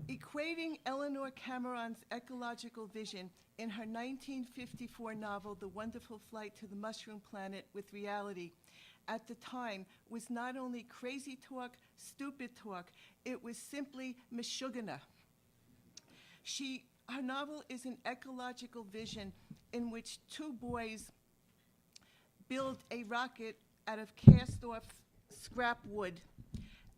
Equating Eleanor Cameron's ecological vision in her 1954 novel, The Wonderful Flight to the Mushroom Planet, with reality at the time was not only crazy talk, stupid talk, it was simply mashugana. Her novel is an ecological vision in which two boys build a rocket out of cast-off scrap wood,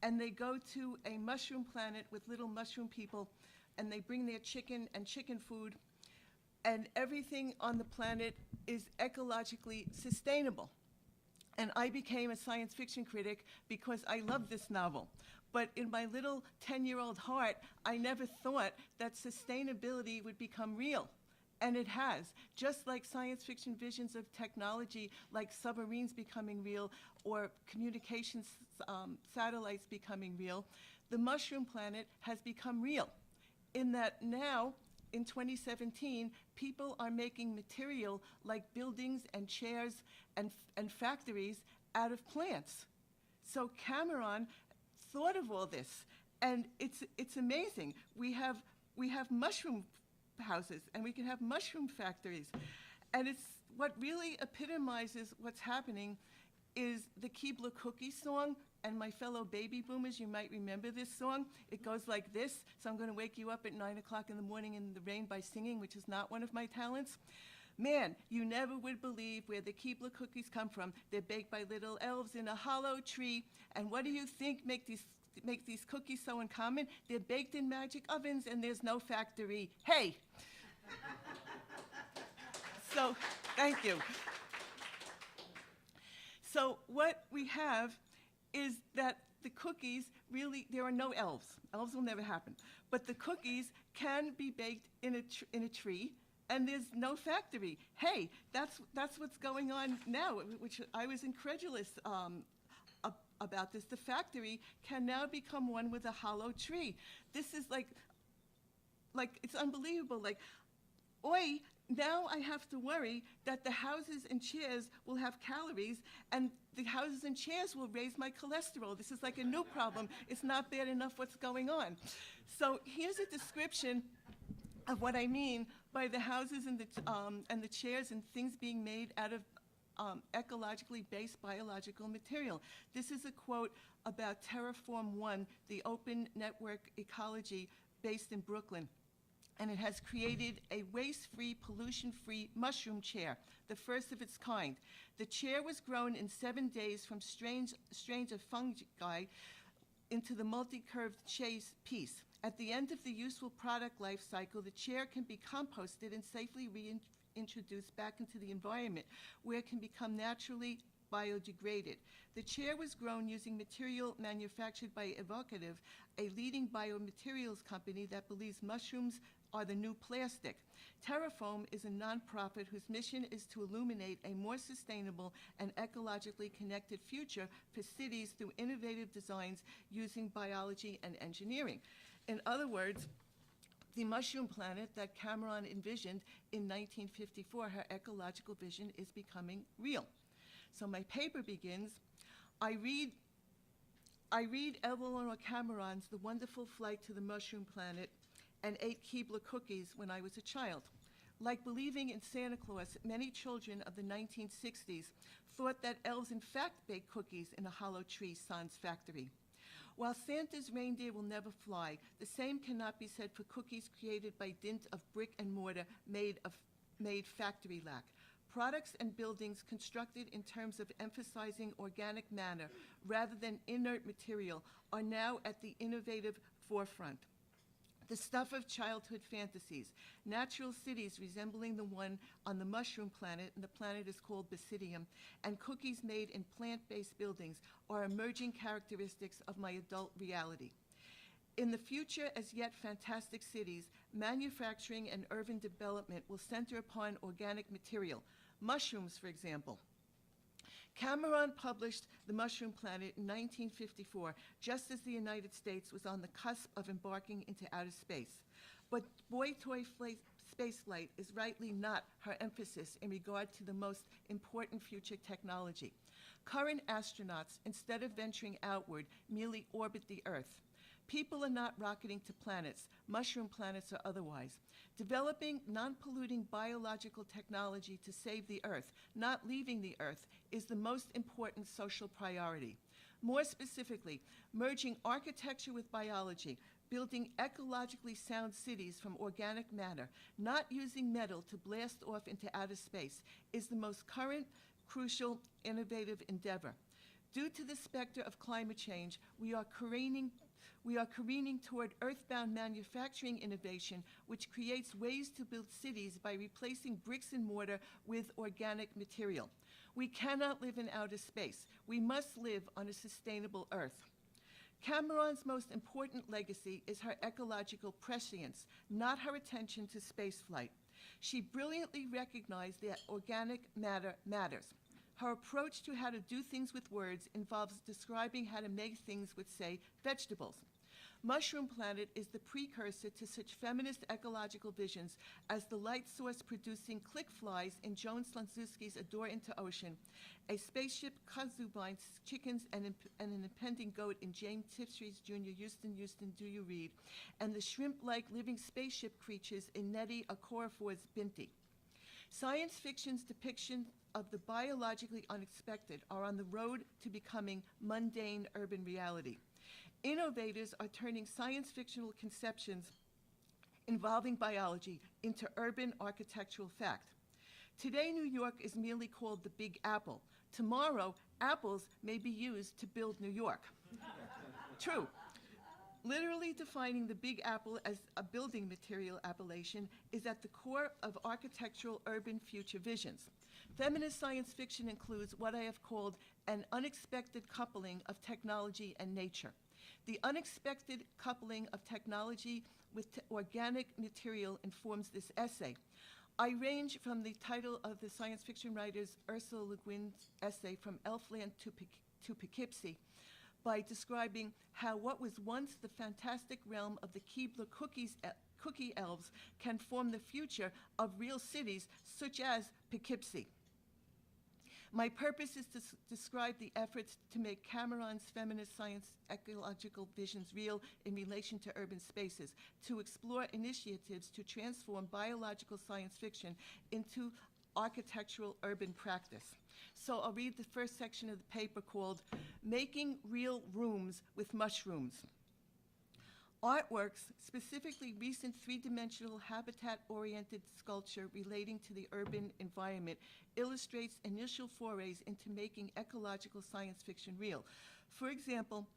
and they go to a mushroom planet with little mushroom people, and they bring their chicken and chicken food, and everything on the planet is ecologically sustainable. And I became a science fiction critic because I loved this novel. But in my little 10-year-old heart, I never thought that sustainability would become real. And it has. Just like science fiction visions of technology, like submarines becoming real or communications satellites becoming real, the mushroom planet has become real. In that now, in 2017, people are making material like buildings and chairs and factories out of plants. So Cameron thought of all this, and it's amazing. We have mushroom houses, and we can have mushroom factories. And it's what really epitomizes what's happening is the Keebler Cookie song. And my fellow baby boomers, you might remember this song. It goes like this. So I'm going to wake you up at 9 o'clock in the morning in the rain by singing, which is not one of my talents. Man, you never would believe where the Keebler cookies come from. They're baked by little elves in a hollow tree. And what do you think make these cookies so uncommon? They're baked in magic ovens, and there's no factory. Hey! So, thank you. So what we have is that the cookies really, there are no elves. Elves will never happen. But the cookies can be baked in a tree, and there's no factory. Hey, that's what's going on now, which I was incredulous about this. The factory can now become one with a hollow tree. This is like it's unbelievable. Like, oi, now I have to worry that the houses and chairs will have calories, and the houses and chairs will raise my cholesterol. This is like a new problem. It's not bad enough what's going on. So here's a description of what I mean by the houses and the chairs and things being made out of ecologically based biological material. This is a quote about Terraform One, the open network ecology based in Brooklyn. And it has created a waste-free, pollution-free mushroom chair, the first of its kind. The chair was grown in 7 days from strains of fungi into the multi-curved chase piece. At the end of the useful product life cycle, the chair can be composted and safely reintroduced back into the environment, where it can become naturally biodegraded. The chair was grown using material manufactured by Ecological, a leading biomaterials company that believes mushrooms are the new plastic. Terraform is a nonprofit whose mission is to illuminate a more sustainable and ecologically connected future for cities through innovative designs using biology and engineering. In other words, the mushroom planet that Cameron envisioned in 1954, her ecological vision, is becoming real. So my paper begins. I read Eleanor Cameron's The Wonderful Flight to the Mushroom Planet and ate Keebler cookies when I was a child. Like believing in Santa Claus, many children of the 1960s thought that elves in fact baked cookies in a hollow tree sans factory. While Santa's reindeer will never fly, the same cannot be said for cookies created by dint of brick and mortar made factory lac. Products and buildings constructed in terms of emphasizing organic matter rather than inert material are now at the innovative forefront. The stuff of childhood fantasies, natural cities resembling the one on the mushroom planet, and the planet is called Basidium, and cookies made in plant-based buildings are emerging characteristics of my adult reality. In the future as yet fantastic cities, manufacturing and urban development will center upon organic material, mushrooms, for example. Cameron published The Mushroom Planet in 1954, just as the United States was on the cusp of embarking into outer space. But boy-toy spaceflight is rightly not her emphasis in regard to the most important future technology. Current astronauts, instead of venturing outward, merely orbit the Earth. People are not rocketing to planets, mushroom planets or otherwise. Developing non-polluting biological technology to save the Earth, not leaving the Earth, is the most important social priority. More specifically, merging architecture with biology, building ecologically sound cities from organic matter, not using metal to blast off into outer space, is the most current, crucial, innovative endeavor. Due to the specter of climate change, we are careening toward earthbound manufacturing innovation, which creates ways to build cities by replacing bricks and mortar with organic material. We cannot live in outer space. We must live on a sustainable Earth. Cameron's most important legacy is her ecological prescience, not her attention to spaceflight. She brilliantly recognized that organic matter matters. Her approach to how to do things with words involves describing how to make things with, say, vegetables. Mushroom Planet is the precursor to such feminist ecological visions as the light source producing click flies in Joan Slonczewski's A Door into Ocean, a spaceship kazoo binds chickens and an impending goat in James Tiptree's Jr. Houston, Houston, Do You Read, and the shrimp-like living spaceship creatures in Nettie Okorafor's Binti. Science fiction's depiction of the biologically unexpected are on the road to becoming mundane urban reality. Innovators are turning science fictional conceptions involving biology into urban architectural fact. Today, New York is merely called the Big Apple. Tomorrow, apples may be used to build New York. True. Literally defining the Big Apple as a building material appellation is at the core of architectural urban future visions. Feminist science fiction includes what I have called an unexpected coupling of technology and nature. The unexpected coupling of technology with organic material informs this essay. I range from the title of the science fiction writer's Ursula Le Guin's essay From Elfland to Poughkeepsie by describing how what was once the fantastic realm of the Keebler cookie elves can form the future of real cities such as Poughkeepsie. My purpose is to describe the efforts to make Cameron's feminist science ecological visions real in relation to urban spaces, to explore initiatives to transform biological science fiction into architectural urban practice. So I'll read the first section of the paper called Making Real Rooms with Mushrooms. Artworks, specifically recent three-dimensional habitat-oriented sculpture relating to the urban environment, illustrates initial forays into making ecological science fiction real. For example,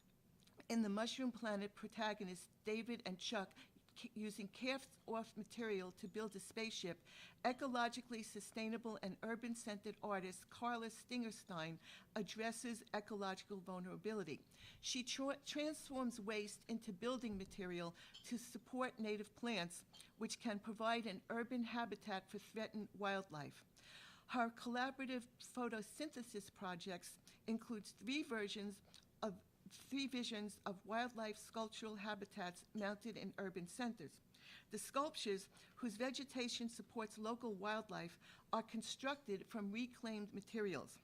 in the Mushroom Planet protagonists, David and Chuck, using cast-off material to build a spaceship, ecologically sustainable and urban-centered artist Carla Stingerstein addresses ecological vulnerability. She transforms waste into building material to support native plants, which can provide an urban habitat for threatened wildlife. Her collaborative photosynthesis projects includes three visions of wildlife sculptural habitats mounted in urban centers. The sculptures, whose vegetation supports local wildlife, are constructed from reclaimed materials.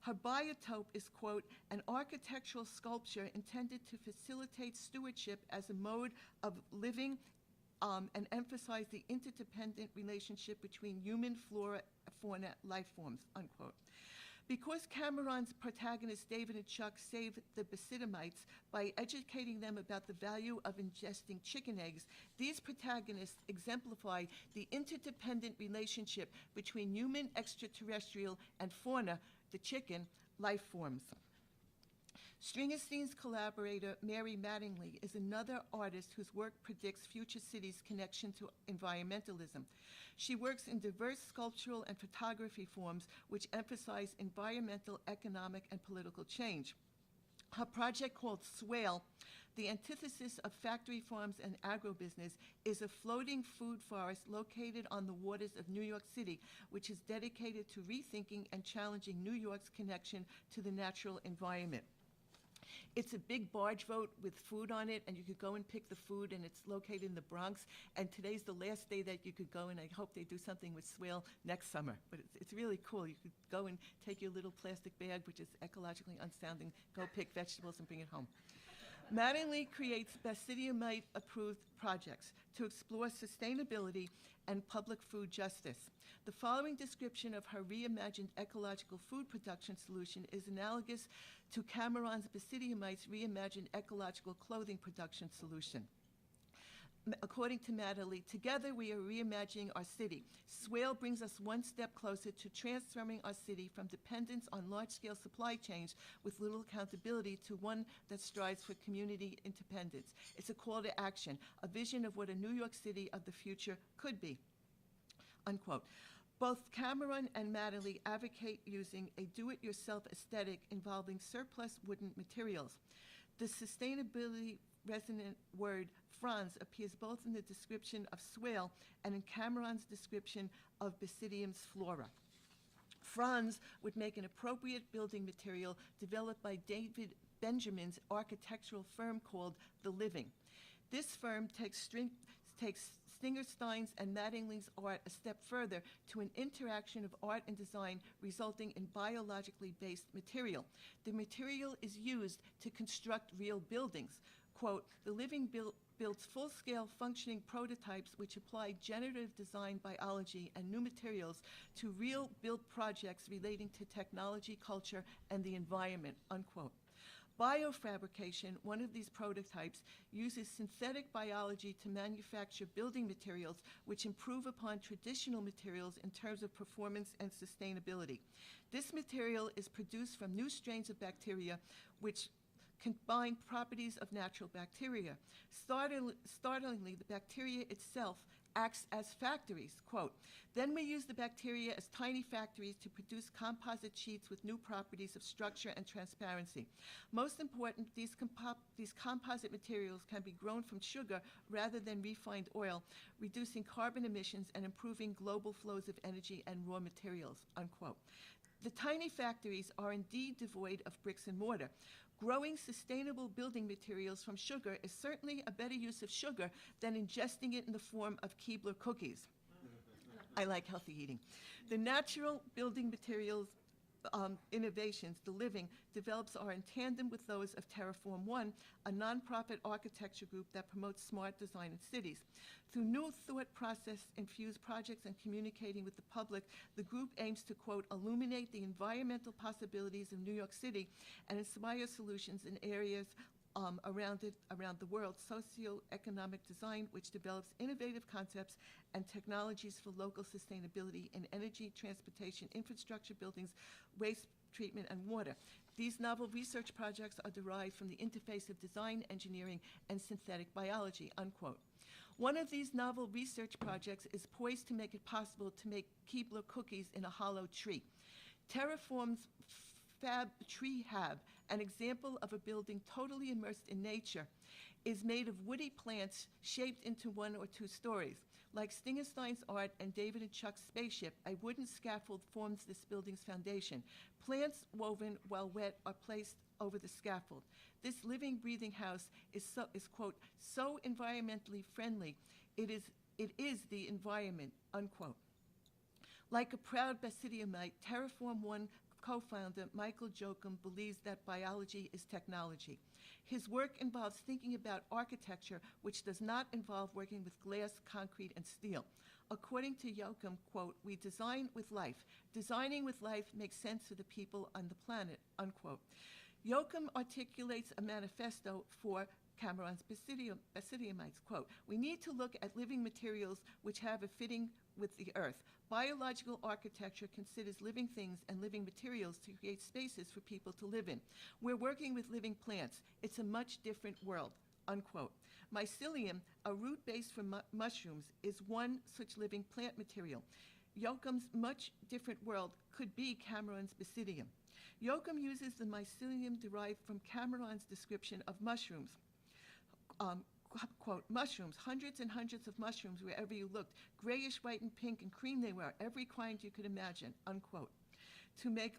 Her biotope is, quote, an architectural sculpture intended to facilitate stewardship as a mode of living and emphasize the interdependent relationship between human flora, fauna, life forms, unquote. Because Cameron's protagonists, David and Chuck, saved the Basidamites by educating them about the value of ingesting chicken eggs, these protagonists exemplify the interdependent relationship between human, extraterrestrial, and fauna, the chicken, life forms. Stringerstein's collaborator, Mary Mattingly, is another artist whose work predicts future cities' connection to environmentalism. She works in diverse sculptural and photography forms which emphasize environmental, economic, and political change. Her project called Swale, the antithesis of factory farms and agrobusiness, is a floating food forest located on the waters of New York City, which is dedicated to rethinking and challenging New York's connection to the natural environment. It's a big barge boat with food on it, and you could go and pick the food, and it's located in the Bronx. And today's the last day that you could go, and I hope they do something with Swale next summer. But it's really cool. You could go and take your little plastic bag, which is ecologically unsound, and go pick vegetables and bring it home. Mattingly creates Basidiomite-approved projects to explore sustainability and public food justice. The following description of her reimagined ecological food production solution is analogous to Cameron's Basidiomite's reimagined ecological clothing production solution. According to Mattingly, together we are reimagining our city. Swale brings us one step closer to transforming our city from dependence on large-scale supply chains with little accountability to one that strives for community independence. It's a call to action, a vision of what a New York City of the future could be, unquote. Both Cameron and Mattingly advocate using a do-it-yourself aesthetic involving surplus wooden materials. The sustainability resonant word franz appears both in the description of swale and in Cameron's description of Basidium's flora. Franz would make an appropriate building material developed by David Benjamin's architectural firm called The Living. This firm takes Stingerstein's and Mattingly's art a step further to an interaction of art and design resulting in biologically based material. The material is used to construct real buildings. Quote, The Living builds full-scale functioning prototypes which apply generative design biology and new materials to real built projects relating to technology, culture, and the environment, unquote. Biofabrication, one of these prototypes, uses synthetic biology to manufacture building materials which improve upon traditional materials in terms of performance and sustainability. This material is produced from new strains of bacteria which combine properties of natural bacteria. Startlingly, the bacteria itself acts as factories, quote. Then we use the bacteria as tiny factories to produce composite sheets with new properties of structure and transparency. Most important, these composite materials can be grown from sugar rather than refined oil, reducing carbon emissions and improving global flows of energy and raw materials, unquote. The tiny factories are indeed devoid of bricks and mortar. Growing sustainable building materials from sugar is certainly a better use of sugar than ingesting it in the form of Keebler cookies. I like healthy eating. The natural building materials innovations, The Living, develops are in tandem with those of Terraform One, a nonprofit architecture group that promotes smart design in cities. Through new thought process-infused projects and communicating with the public, the group aims to, quote, illuminate the environmental possibilities of New York City and inspire solutions in areas around the world, socio-economic design, which develops innovative concepts and technologies for local sustainability in energy, transportation, infrastructure, buildings, waste treatment, and water. These novel research projects are derived from the interface of design, engineering, and synthetic biology, unquote. One of these novel research projects is poised to make it possible to make Keebler cookies in a hollow tree. Terraform's Fab Tree Hab, an example of a building totally immersed in nature, is made of woody plants shaped into 1 or 2 stories. Like Stingerstein's art and David and Chuck's spaceship, a wooden scaffold forms this building's foundation. Plants woven while wet are placed over the scaffold. This living, breathing house is quote, so environmentally friendly, it is the environment, unquote. Like a proud Basidiomite, Terraform One co-founder Michael Jochum believes that biology is technology. His work involves thinking about architecture, which does not involve working with glass, concrete, and steel. According to Jochum, quote, we design with life. Designing with life makes sense to the people on the planet, unquote. Jochum articulates a manifesto for Cameron's Basidiomites, quote, we need to look at living materials which have a fitting with the earth. Biological architecture considers living things and living materials to create spaces for people to live in. We're working with living plants. It's a much different world, unquote. Mycelium, a root base for mushrooms, is one such living plant material. Jochum's much different world could be Cameron's Basidium. Jochum uses the mycelium derived from Cameron's description of mushrooms. Quote, mushrooms, hundreds and hundreds of mushrooms wherever you looked, grayish, white, and pink, and cream they were, every kind you could imagine, unquote. To make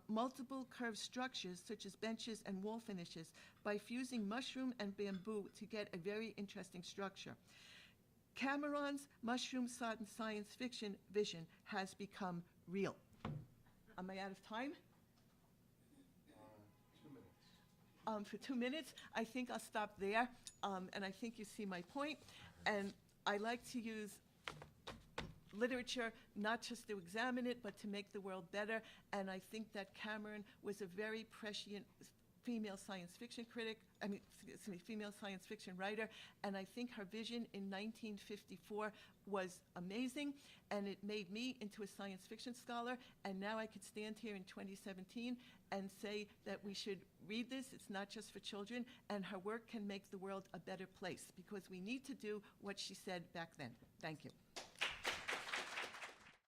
multiple curved structures, such as benches and wall finishes, by fusing mushroom and bamboo to get a very interesting structure. Cameron's mushroom science fiction vision has become real. Am I out of time? 2 minutes. for 2 minutes. I think I'll stop there, and I think you see my point. And I like to use literature not just to examine it, but to make the world better. And I think that Cameron was a very prescient female science fiction critic, female science fiction writer, and I think her vision in 1954 was amazing, and it made me into a science fiction scholar, and now I could stand here in 2017 and say that we should read this. It's not just for children, and her work can make the world a better place, because we need to do what she said back then. Thank you.